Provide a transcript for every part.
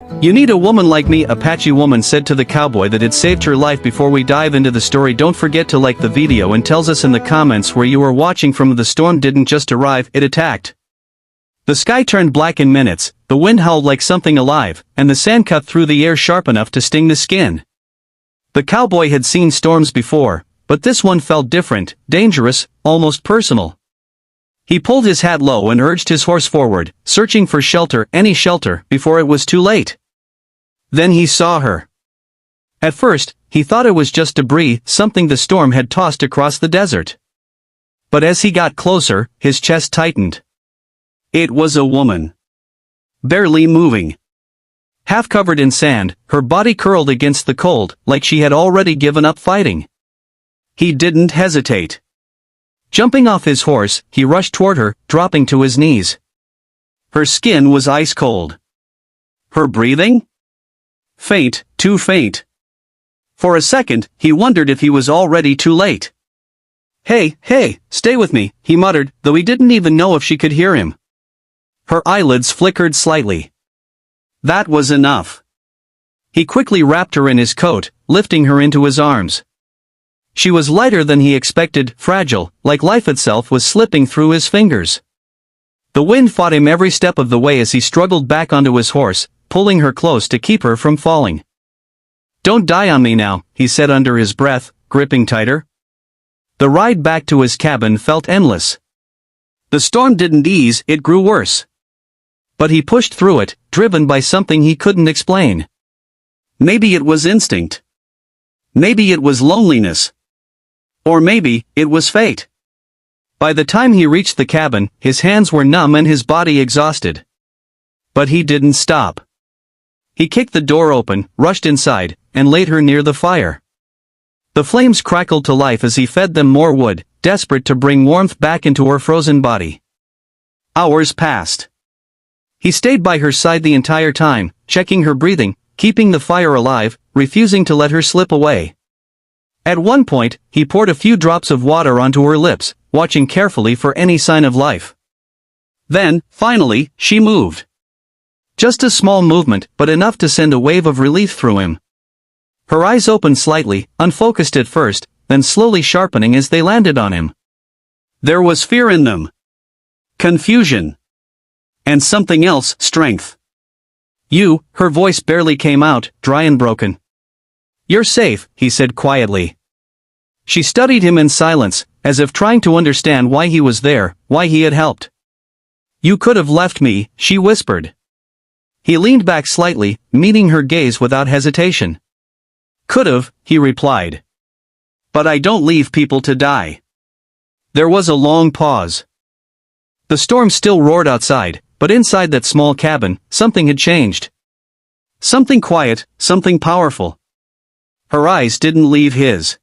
You need a woman like me, Apache woman said to the cowboy that had saved her life. Before we dive into the story, don't forget to like the video and tells us in the comments where you are watching from. The storm didn't just arrive, it attacked. The sky turned black in minutes, the wind howled like something alive, and the sand cut through the air sharp enough to sting the skin. The cowboy had seen storms before, but this one felt different, dangerous, almost personal. He pulled his hat low and urged his horse forward, searching for shelter, any shelter, before it was too late. Then he saw her. At first, he thought it was just debris, something the storm had tossed across the desert. But as he got closer, his chest tightened. It was a woman. Barely moving. Half covered in sand, her body curled against the cold, like she had already given up fighting. He didn't hesitate. Jumping off his horse, he rushed toward her, dropping to his knees. Her skin was ice cold. Her breathing? Faint, too faint. For a second, he wondered if he was already too late. Hey, stay with me, he muttered, though he didn't even know if she could hear him. Her eyelids flickered slightly. That was enough. He quickly wrapped her in his coat, lifting her into his arms. She was lighter than he expected, fragile, like life itself was slipping through his fingers. The wind fought him every step of the way as he struggled back onto his horse, pulling her close to keep her from falling. Don't die on me now, he said under his breath, gripping tighter. The ride back to his cabin felt endless. The storm didn't ease, it grew worse. But he pushed through it, driven by something he couldn't explain. Maybe it was instinct. Maybe it was loneliness. Or maybe it was fate. By the time he reached the cabin, his hands were numb and his body exhausted. But he didn't stop. He kicked the door open, rushed inside, and laid her near the fire. The flames crackled to life as he fed them more wood, desperate to bring warmth back into her frozen body. Hours passed. He stayed by her side the entire time, checking her breathing, keeping the fire alive, refusing to let her slip away. At one point, he poured a few drops of water onto her lips, watching carefully for any sign of life. Then, finally, she moved. Just a small movement, but enough to send a wave of relief through him. Her eyes opened slightly, unfocused at first, then slowly sharpening as they landed on him. There was fear in them. Confusion. And something else, strength. You, her voice barely came out, dry and broken. You're safe, he said quietly. She studied him in silence, as if trying to understand why he was there, why he had helped. You could have left me, she whispered. He leaned back slightly, meeting her gaze without hesitation. Could've, he replied. But I don't leave people to die. There was a long pause. The storm still roared outside, but inside that small cabin, something had changed. Something quiet, something powerful. Her eyes didn't leave his.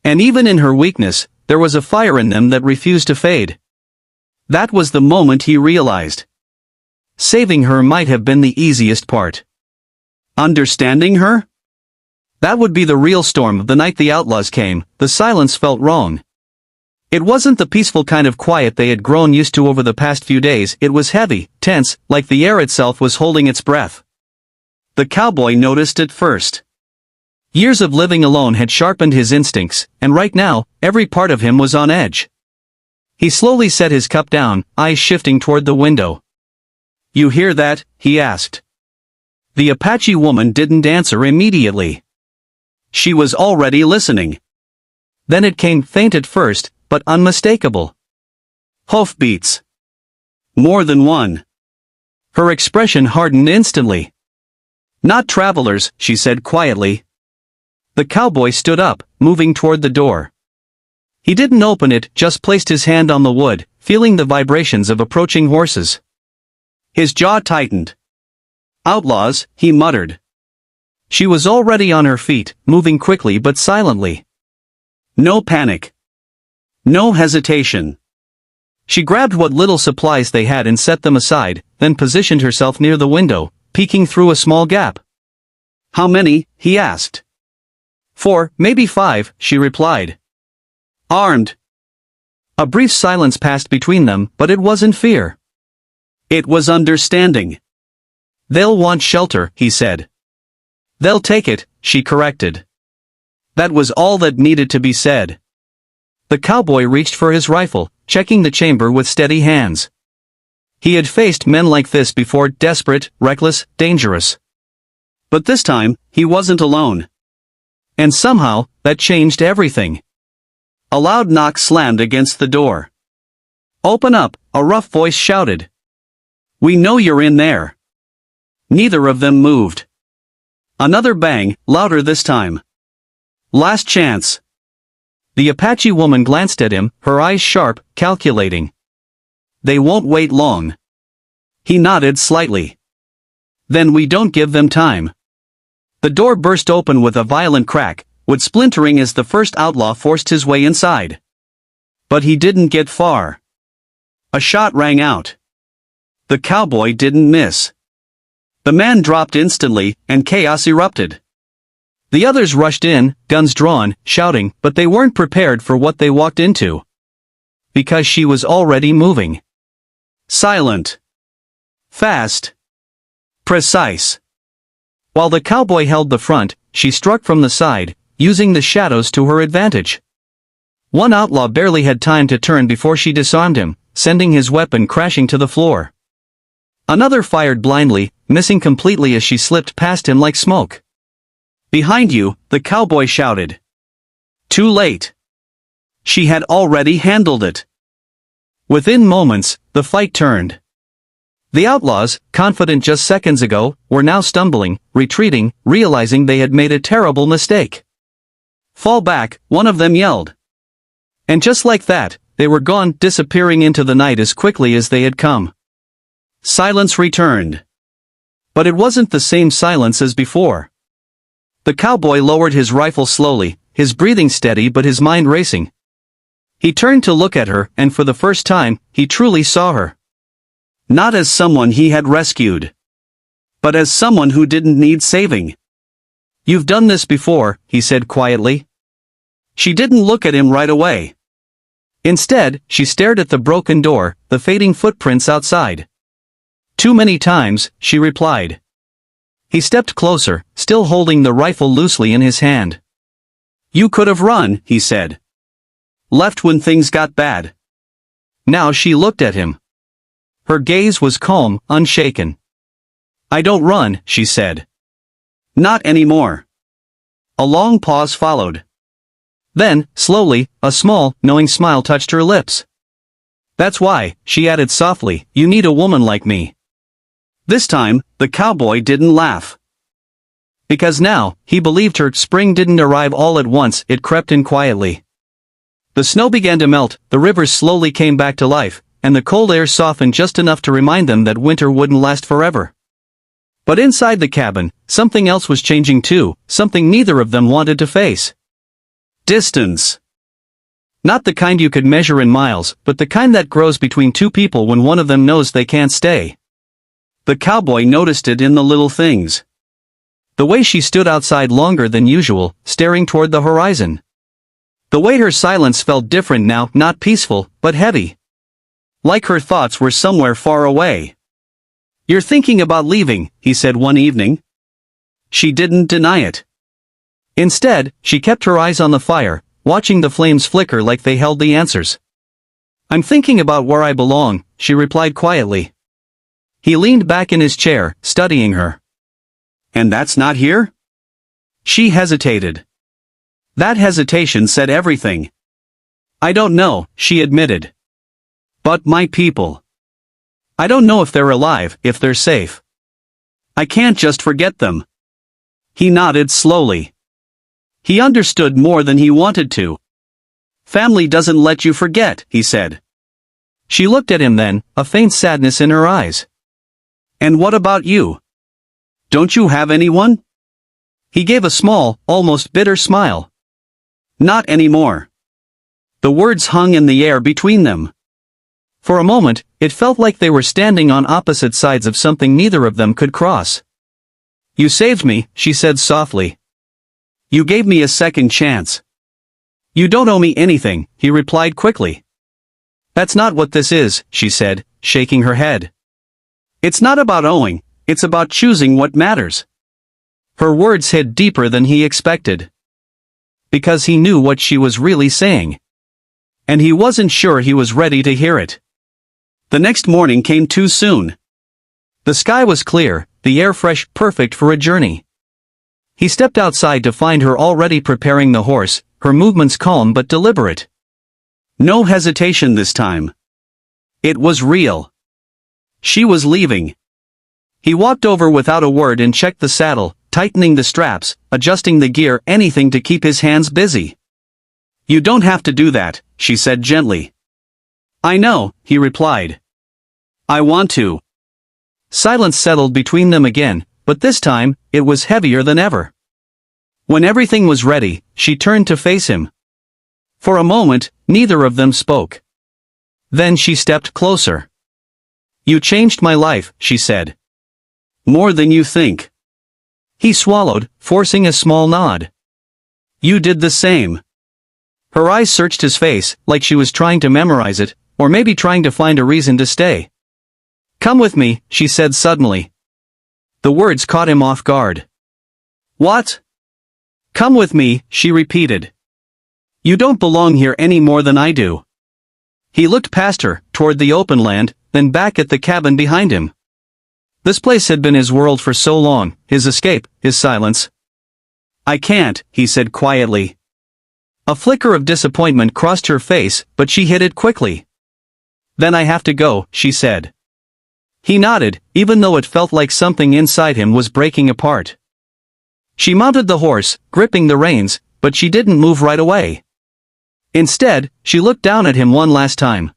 And even in her weakness, there was a fire in them that refused to fade. That was the moment he realized. Saving her might have been the easiest part. Understanding her? That would be the real storm. The night the outlaws came, the silence felt wrong. It wasn't the peaceful kind of quiet they had grown used to over the past few days. It was heavy, tense, like the air itself was holding its breath. The cowboy noticed it first. Years of living alone had sharpened his instincts, and right now, every part of him was on edge. He slowly set his cup down, eyes shifting toward the window. You hear that? He asked. The Apache woman didn't answer immediately. She was already listening. Then it came, faint at first, but unmistakable. Hoofbeats. More than one. Her expression hardened instantly. Not travelers, she said quietly. The cowboy stood up, moving toward the door. He didn't open it, just placed his hand on the wood, feeling the vibrations of approaching horses. His jaw tightened. Outlaws, he muttered. She was already on her feet, moving quickly but silently. No panic. No hesitation. She grabbed what little supplies they had and set them aside, then positioned herself near the window, peeking through a small gap. How many? He asked. 4, maybe 5, she replied. Armed. A brief silence passed between them, but it wasn't fear. It was understanding. They'll want shelter, he said. They'll take it, she corrected. That was all that needed to be said. The cowboy reached for his rifle, checking the chamber with steady hands. He had faced men like this before, desperate, reckless, dangerous. But this time, he wasn't alone. And somehow, that changed everything. A loud knock slammed against the door. "Open up," a rough voice shouted. "We know you're in there." Neither of them moved. Another bang, louder this time. "Last chance." The Apache woman glanced at him, her eyes sharp, calculating. "They won't wait long." He nodded slightly. "Then we don't give them time." The door burst open with a violent crack, wood splintering as the first outlaw forced his way inside. But he didn't get far. A shot rang out. The cowboy didn't miss. The man dropped instantly, and chaos erupted. The others rushed in, guns drawn, shouting, but they weren't prepared for what they walked into. Because she was already moving. Silent. Fast. Precise. While the cowboy held the front, she struck from the side, using the shadows to her advantage. One outlaw barely had time to turn before she disarmed him, sending his weapon crashing to the floor. Another fired blindly, missing completely as she slipped past him like smoke. "Behind you," the cowboy shouted. Too late. She had already handled it. Within moments, the fight turned. The outlaws, confident just seconds ago, were now stumbling, retreating, realizing they had made a terrible mistake. "Fall back," one of them yelled. And just like that, they were gone, disappearing into the night as quickly as they had come. Silence returned. But it wasn't the same silence as before. The cowboy lowered his rifle slowly, his breathing steady but his mind racing. He turned to look at her, and for the first time, he truly saw her. Not as someone he had rescued, but as someone who didn't need saving. "You've done this before," he said quietly. She didn't look at him right away. Instead, she stared at the broken door, the fading footprints outside. "Too many times," she replied. He stepped closer, still holding the rifle loosely in his hand. "You could have run," he said. "Left when things got bad." Now she looked at him. Her gaze was calm, unshaken. "I don't run," she said. "Not anymore." A long pause followed. Then, slowly, a small, knowing smile touched her lips. "That's why," she added softly, "you need a woman like me." This time, the cowboy didn't laugh. Because now, he believed her. Spring didn't arrive all at once, it crept in quietly. The snow began to melt, the rivers slowly came back to life, and the cold air softened just enough to remind them that winter wouldn't last forever. But inside the cabin, something else was changing too, something neither of them wanted to face. Distance. Not the kind you could measure in miles, but the kind that grows between two people when one of them knows they can't stay. The cowboy noticed it in the little things. The way she stood outside longer than usual, staring toward the horizon. The way her silence felt different now, not peaceful, but heavy. Like her thoughts were somewhere far away. "You're thinking about leaving," he said one evening. She didn't deny it. Instead, she kept her eyes on the fire, watching the flames flicker like they held the answers. "I'm thinking about where I belong," she replied quietly. He leaned back in his chair, studying her. "And that's not here?" She hesitated. That hesitation said everything. "I don't know," she admitted. "But my people. I don't know if they're alive, if they're safe. I can't just forget them." He nodded slowly. He understood more than he wanted to. "Family doesn't let you forget," he said. She looked at him then, a faint sadness in her eyes. "And what about you? Don't you have anyone?" He gave a small, almost bitter smile. "Not anymore." The words hung in the air between them. For a moment, it felt like they were standing on opposite sides of something neither of them could cross. "You saved me," she said softly. "You gave me a second chance." "You don't owe me anything," he replied quickly. "That's not what this is," she said, shaking her head. "It's not about owing, It's about choosing what matters. Her words hit deeper than he expected. Because he knew what she was really saying. And he wasn't sure he was ready to hear it. The next morning came too soon. The sky was clear, the air fresh, perfect for a journey. He stepped outside to find her already preparing the horse, her movements calm but deliberate. No hesitation this time. It was real. She was leaving. He walked over without a word and checked the saddle, tightening the straps, adjusting the gear, anything to keep his hands busy. "You don't have to do that," she said gently. "I know," he replied. "I want to." Silence settled between them again, but this time, it was heavier than ever. When everything was ready, she turned to face him. For a moment, neither of them spoke. Then she stepped closer. "You changed my life," she said. "More than you think." He swallowed, forcing a small nod. "You did the same." Her eyes searched his face, like she was trying to memorize it, or maybe trying to find a reason to stay. "Come with me," she said suddenly. The words caught him off guard. "What?" "Come with me," she repeated. "You don't belong here any more than I do." He looked past her, toward the open land, then back at the cabin behind him. This place had been his world for so long, his escape, his silence. "I can't," he said quietly. A flicker of disappointment crossed her face, but she hid it quickly. "Then I have to go," she said. He nodded, even though it felt like something inside him was breaking apart. She mounted the horse, gripping the reins, but she didn't move right away. Instead, she looked down at him one last time.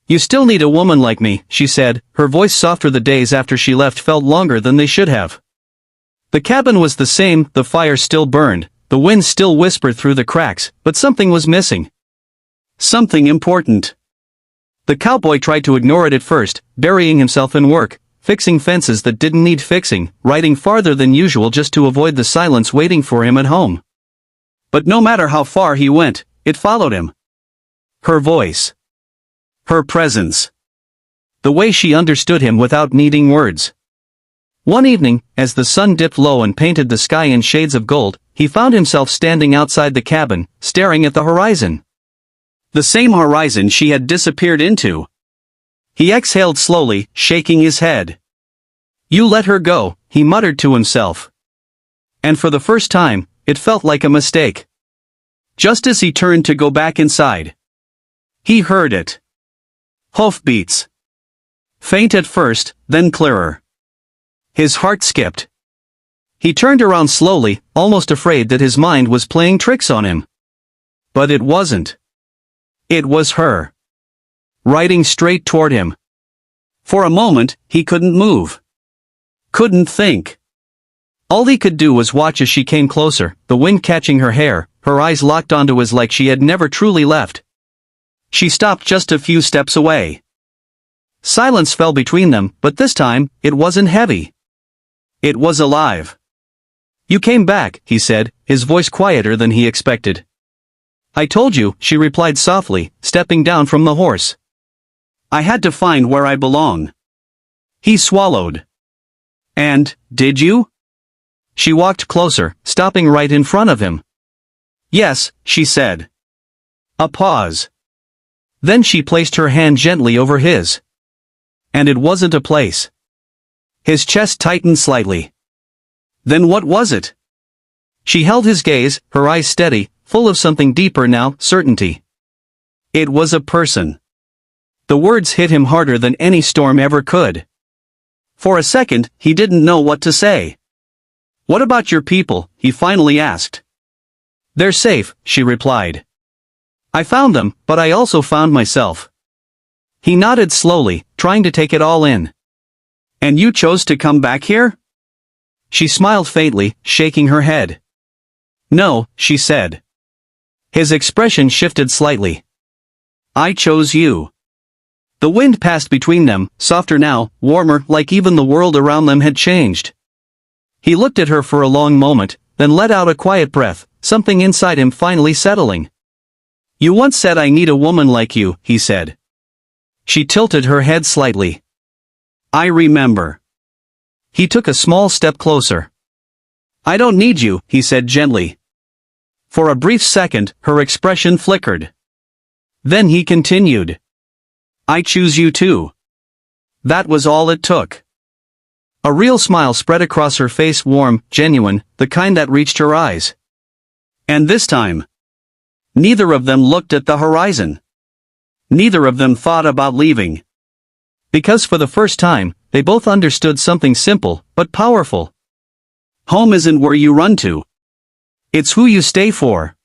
"You still need a woman like me," she said, her voice softer. The days after she left felt longer than they should have. The cabin was the same, the fire still burned, the wind still whispered through the cracks, but something was missing. Something important. The cowboy tried to ignore it at first, burying himself in work, fixing fences that didn't need fixing, riding farther than usual just to avoid the silence waiting for him at home. But no matter how far he went, it followed him. Her voice. Her presence. The way she understood him without needing words. One evening, as the sun dipped low and painted the sky in shades of gold, he found himself standing outside the cabin, staring at the horizon. The same horizon she had disappeared into. He exhaled slowly, shaking his head. "You let her go," he muttered to himself. And for the first time, it felt like a mistake. Just as he turned to go back inside, he heard it. Hoofbeats. Faint at first, then clearer. His heart skipped. He turned around slowly, almost afraid that his mind was playing tricks on him. But it wasn't. It was her. Riding straight toward him. For a moment, he couldn't move. Couldn't think. All he could do was watch as she came closer, the wind catching her hair, her eyes locked onto his like she had never truly left. She stopped just a few steps away. Silence fell between them, but this time, it wasn't heavy. It was alive. "You came back," he said, his voice quieter than he expected. "I told you," she replied softly, stepping down from the horse. "I had to find where I belong." He swallowed. "And, did you?" She walked closer, stopping right in front of him. "Yes," she said. A pause. Then she placed her hand gently over his. And it wasn't a place. His chest tightened slightly. Then what was it? She held his gaze, her eyes steady, full of something deeper now, certainty. It was a person. The words hit him harder than any storm ever could. For a second, he didn't know what to say. "What about your people?" he finally asked. "They're safe," she replied. "I found them, but I also found myself." He nodded slowly, trying to take it all in. "And you chose to come back here?" She smiled faintly, shaking her head. "No," she said. His expression shifted slightly. "I chose you." The wind passed between them, softer now, warmer, like even the world around them had changed. He looked at her for a long moment, then let out a quiet breath, something inside him finally settling. "You once said I need a woman like you," he said. She tilted her head slightly. "I remember." He took a small step closer. "I don't need you," he said gently. For a brief second, her expression flickered. Then he continued. "I choose you too." That was all it took. A real smile spread across her face, warm, genuine, the kind that reached her eyes. And this time, neither of them looked at the horizon. Neither of them thought about leaving. Because for the first time, they both understood something simple, but powerful. Home isn't where you run to. It's who you stay for.